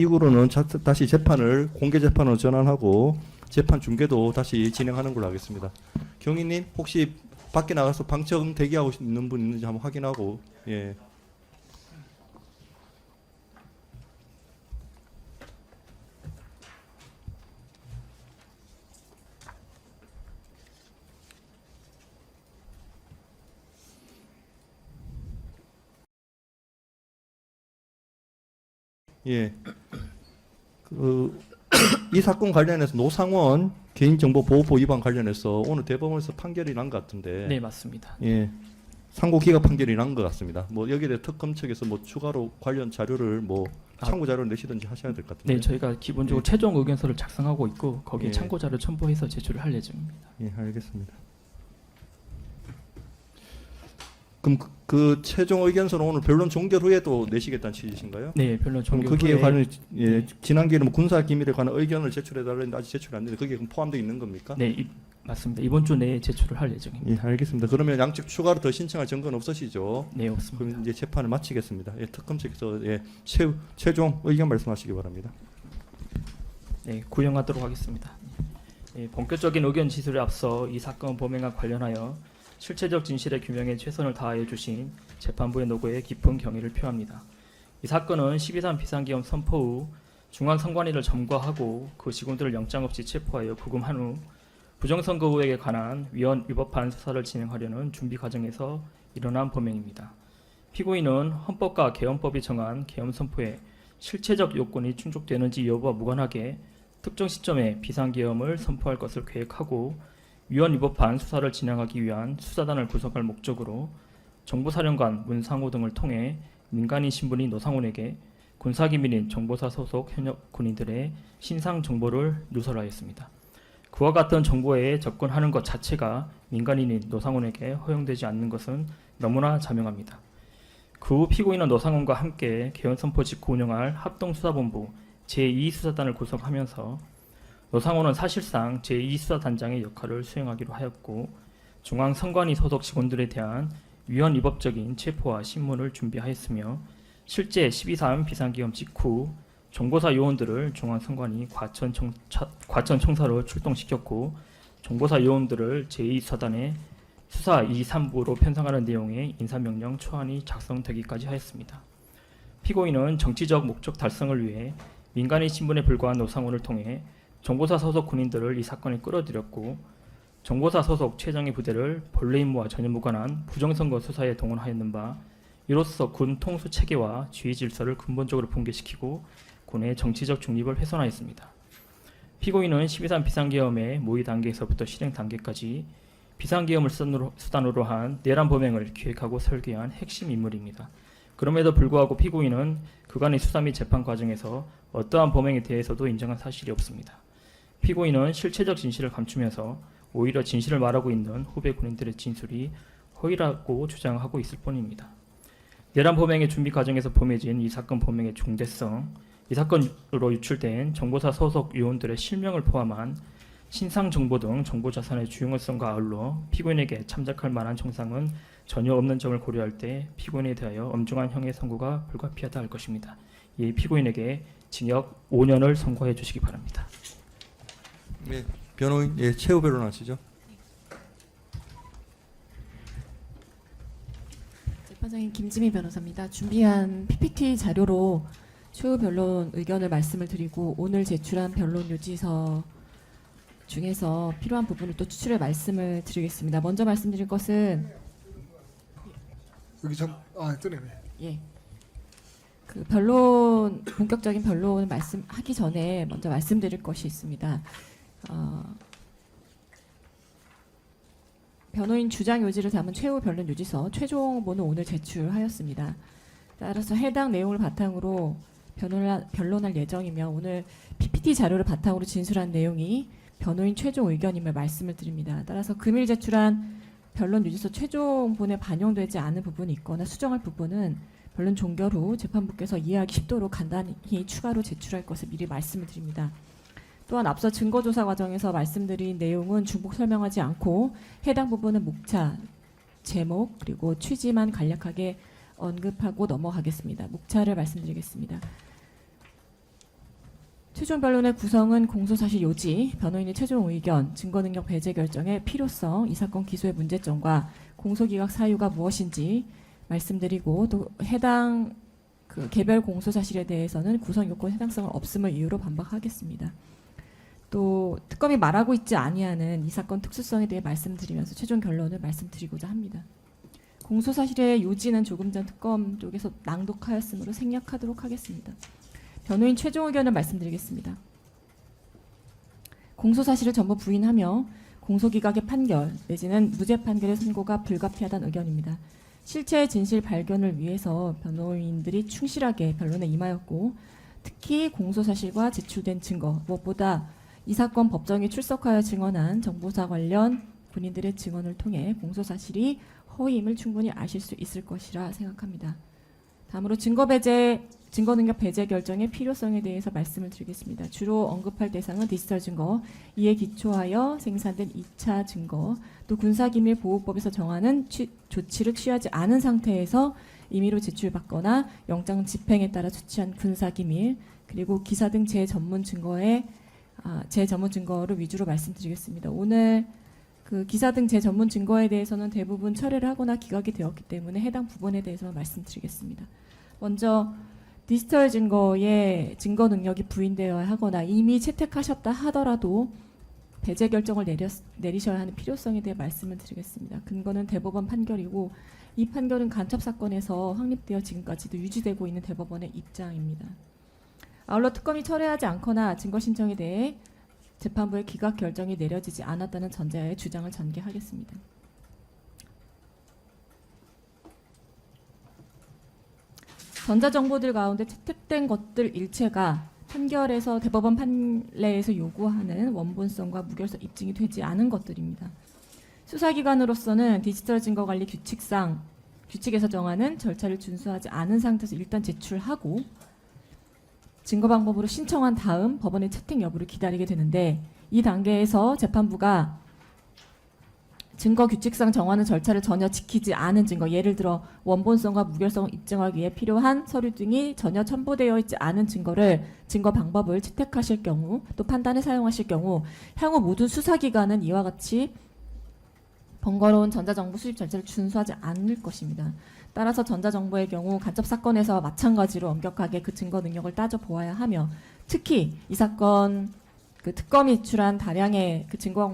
이후로는 다시 재판을 공개 재판으로 전환하고 재판 중계도 다시 진행하는 걸로 하겠습니다. 경위님 혹시 밖에 나가서 방청 대기하고 있는 분 있는지 한번 확인하고. 예. 예. 이 사건 관련해서 노상원 개인정보보호법 위반 관련해서 오늘 대법원에서 판결이 난 것 같은데. 네, 맞습니다. 예. 상고기각 판결이 난 것 같습니다. 뭐 여기에 대해 특검 측에서 뭐 추가로 관련 자료를 뭐 참고 자료를 내시든지 하셔야 될 것 같은데. 네, 저희가 기본적으로 최종 의견서를 작성하고 있고 거기에 참고 자료 첨부해서 제출을 할 예정입니다. 예, 알겠습니다. 그럼 그 최종 의견서는 오늘 변론 종결 후에도 내시겠다는 취지신가요? 네, 변론 그럼 종결 거기에 후에 관한 지난 기회는 뭐 군사 기밀에 관한 의견을 제출해 달라는데 아직 제출 안 됐는데 거기에 포함되어 있는 겁니까? 네, 맞습니다. 이번 주 내에 제출을 할 예정입니다. 예, 알겠습니다. 그러면 양측 추가로 더 신청할 증거는 없으시죠? 네, 없습니다. 그럼 이제 재판을 마치겠습니다. 예, 특검 측에서 최종 의견 말씀하시기 바랍니다. 네, 구형하도록 하겠습니다. 네, 본격적인 의견 지술에 앞서 이 사건 범행과 관련하여 실체적 진실의 규명에 최선을 다하여 주신 재판부의 노고에 깊은 경의를 표합니다. 이 사건은 12.3 비상계엄 선포 후 중앙선관위를 점거하고 그 직원들을 영장 없이 체포하여 구금한 후 부정선거 의혹에 관한 위헌 위법한 수사를 진행하려는 준비 과정에서 일어난 범행입니다. 피고인은 헌법과 계엄법이 정한 계엄 선포에 실체적 요건이 충족되는지 여부와 무관하게 특정 시점에 비상계엄을 선포할 것을 계획하고 위헌 위법한 수사를 진행하기 위한 수사단을 구성할 목적으로 정보사령관 문상호 등을 통해 민간인 신분인 노상원에게 군사기밀인 정보사 소속 현역 군인들의 신상 정보를 누설하였습니다. 그와 같은 정보에 접근하는 것 자체가 민간인인 노상원에게 허용되지 않는 것은 너무나 자명합니다. 그 후 피고인은 노상원과 함께 계엄 선포 직후 운영할 합동수사본부 제2수사단을 구성하면서 노상원은 사실상 제2수사단장의 역할을 수행하기로 하였고 중앙선관위 소속 직원들에 대한 위헌 위법적인 체포와 신문을 준비하였으며 실제 12.3 비상계엄 직후 정보사 요원들을 중앙선관위 과천청사로 출동시켰고 정보사 요원들을 제2수사단의 수사 2, 3부로 편성하는 내용의 인사명령 초안이 작성되기까지 하였습니다. 피고인은 정치적 목적 달성을 위해 민간인 신분에 불과한 노상원을 통해 정보사 소속 군인들을 이 사건에 끌어들였고 정보사 소속 최정예 부대를 본래 임무와 전혀 무관한 부정선거 수사에 동원하였는 바 이로써 군 통수 체계와 지휘 질서를 근본적으로 붕괴시키고 군의 정치적 중립을 훼손하였습니다. 피고인은 12.3 비상계엄의 모의 단계에서부터 실행 단계까지 비상계엄을 수단으로 한 내란 범행을 기획하고 설계한 핵심 인물입니다. 그럼에도 불구하고 피고인은 그간의 수사 및 재판 과정에서 어떠한 범행에 대해서도 인정한 사실이 없습니다. 피고인은 실체적 진실을 감추면서 오히려 진실을 말하고 있는 후배 군인들의 진술이 허위라고 주장하고 있을 뿐입니다. 내란 범행의 준비 과정에서 범해진 이 사건 범행의 중대성, 이 사건으로 유출된 정보사 소속 요원들의 실명을 포함한 신상 정보 등 정보 자산의 중요성과 아울러 피고인에게 참작할 만한 정상은 전혀 없는 점을 고려할 때 피고인에 대하여 엄중한 형의 선고가 불가피하다 할 것입니다. 이 피고인에게 징역 5년을 선고해 주시기 바랍니다. 네, 변호인 최후 변론 하시죠. 재판장인 김지미 변호사입니다. 준비한 PPT 자료로 최후 변론 의견을 말씀을 드리고 오늘 제출한 변론 요지서 중에서 필요한 부분을 또 추출해 말씀을 드리겠습니다. 먼저 말씀드릴 것은 여기 뜨네네. 예. 그 변론 본격적인 변론을 말씀하기 전에 먼저 말씀드릴 것이 있습니다. 변호인 주장 요지를 담은 최후 변론 요지서 최종본은 오늘 제출하였습니다. 따라서 해당 내용을 바탕으로 변론할 예정이며 오늘 PPT 자료를 바탕으로 진술한 내용이 변호인 최종 의견임을 말씀을 드립니다. 따라서 금일 제출한 변론 요지서 최종본에 반영되지 않은 부분이 있거나 수정할 부분은 변론 종결 후 재판부께서 이해하기 쉽도록 간단히 추가로 제출할 것을 미리 말씀을 드립니다. 또한 앞서 증거조사 과정에서 말씀드린 내용은 중복 설명하지 않고 해당 부분은 목차, 제목 그리고 취지만 간략하게 언급하고 넘어가겠습니다. 목차를 말씀드리겠습니다. 최종 변론의 구성은 공소사실 요지, 변호인의 최종 의견, 증거능력 배제 결정의 필요성, 이 사건 기소의 문제점과 공소기각 사유가 무엇인지 말씀드리고 또 해당 그 개별 공소사실에 대해서는 구성 요건 해당성을 없음을 이유로 반박하겠습니다. 또 특검이 말하고 있지 아니하는 이 사건 특수성에 대해 말씀드리면서 최종 결론을 말씀드리고자 합니다. 공소사실의 요지는 조금 전 특검 쪽에서 낭독하였으므로 생략하도록 하겠습니다. 변호인 최종 의견을 말씀드리겠습니다. 공소사실을 전부 부인하며 공소기각의 판결 내지는 무죄 판결의 선고가 불가피하다는 의견입니다. 실체의 진실 발견을 위해서 변호인들이 충실하게 변론에 임하였고 특히 공소사실과 제출된 증거 무엇보다 이 사건 법정에 출석하여 증언한 정보사 관련 본인들의 증언을 통해 공소사실이 허위임을 충분히 아실 수 있을 것이라 생각합니다. 다음으로 증거능력 배제 결정의 필요성에 대해서 말씀을 드리겠습니다. 주로 언급할 대상은 디지털 증거, 이에 기초하여 생산된 2차 증거, 또 군사기밀보호법에서 정하는 조치를 취하지 않은 상태에서 임의로 제출받거나 영장 집행에 따라 조치한 군사기밀, 그리고 기사 등 제전문 증거를 위주로 말씀드리겠습니다. 오늘 그 기사 등 제전문 증거에 대해서는 대부분 철회를 하거나 기각이 되었기 때문에 해당 부분에 대해서만 말씀드리겠습니다. 먼저 디지털 증거의 증거 능력이 부인되어야 하거나 이미 채택하셨다 하더라도 배제 결정을 내리셔야 하는 필요성에 대해 말씀을 드리겠습니다. 근거는 대법원 판결이고 이 판결은 간첩 사건에서 확립되어 지금까지도 유지되고 있는 대법원의 입장입니다. 아울러 특검이 철회하지 않거나 증거 신청에 대해 재판부의 기각 결정이 내려지지 않았다는 전제하에 주장을 전개하겠습니다. 전자정보들 가운데 채택된 것들 일체가 판결에서 대법원 판례에서 요구하는 원본성과 무결성 입증이 되지 않은 것들입니다. 수사기관으로서는 디지털 증거관리 규칙에서 정하는 절차를 준수하지 않은 상태에서 일단 제출하고 증거 방법으로 신청한 다음 법원의 채택 여부를 기다리게 되는데 이 단계에서 재판부가 증거 규칙상 정하는 절차를 전혀 지키지 않은 증거, 예를 들어 원본성과 무결성을 입증하기 위해 필요한 서류 등이 전혀 첨부되어 있지 않은 증거 방법을 채택하실 경우 또 판단에 사용하실 경우 향후 모든 수사기관은 이와 같이 번거로운 전자정보 수집 절차를 준수하지 않을 것입니다. 따라서 전자정보의 경우 간첩 사건에서 마찬가지로 엄격하게 그 증거 능력을 따져보아야 하며 특히 이 사건 그 특검이 제출한 다량의 그 증거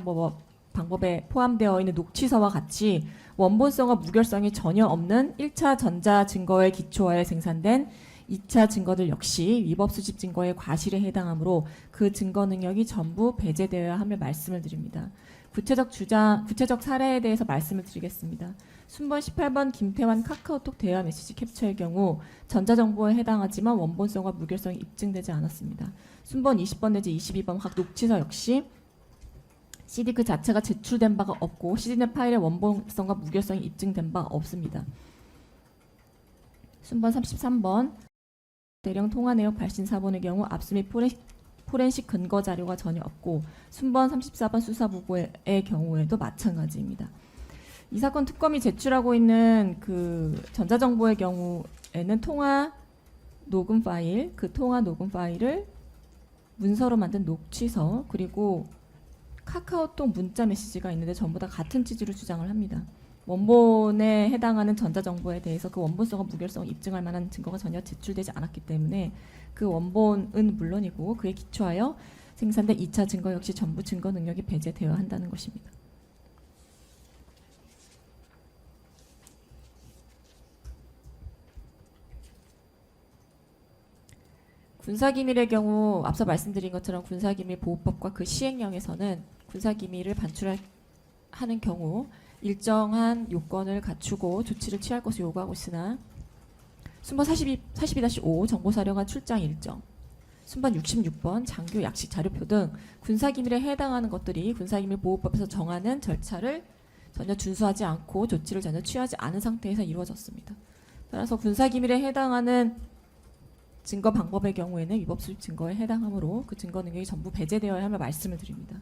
방법에 포함되어 있는 녹취서와 같이 원본성과 무결성이 전혀 없는 1차 전자증거에 기초하여 생산된 2차 증거들 역시 위법 수집 증거의 과실에 해당하므로 그 증거 능력이 전부 배제되어야 하며 말씀을 드립니다. 구체적 사례에 대해서 말씀을 드리겠습니다. 순번 18번 김태환 카카오톡 대화 메시지 캡처의 경우 전자정보에 해당하지만 원본성과 무결성이 입증되지 않았습니다. 순번 20번 내지 22번 각 녹취서 역시 CD 그 자체가 제출된 바가 없고 CD 내 파일의 원본성과 무결성이 입증된 바 없습니다. 순번 33번 대령 통화 내역 발신 사본의 경우 압수 및 포렌식 근거 자료가 전혀 없고 순번 34번 수사보고의 경우에도 마찬가지입니다. 이 사건 특검이 제출하고 있는 그 전자정보의 경우에는 통화 녹음 파일, 그 통화 녹음 파일을 문서로 만든 녹취서 그리고 카카오톡 문자 메시지가 있는데 전부 다 같은 취지로 주장을 합니다. 원본에 해당하는 전자정보에 대해서 그 원본성과 무결성을 입증할 만한 증거가 전혀 제출되지 않았기 때문에 그 원본은 물론이고 그에 기초하여 생산된 2차 증거 역시 전부 증거 능력이 배제되어야 한다는 것입니다. 군사기밀의 경우 앞서 말씀드린 것처럼 군사기밀보호법과 그 시행령에서는 군사기밀을 반출하는 경우 일정한 요건을 갖추고 조치를 취할 것을 요구하고 있으나 순번 42-5 정보사령관 출장 일정, 순번 66번 장교 약식 자료표 등 군사기밀에 해당하는 것들이 군사기밀보호법에서 정하는 절차를 전혀 준수하지 않고 조치를 전혀 취하지 않은 상태에서 이루어졌습니다. 따라서 군사기밀에 해당하는 증거 방법의 경우에는 위법 수집 증거에 해당하므로 그 증거 능력이 전부 배제되어야 하며 말씀을 드립니다.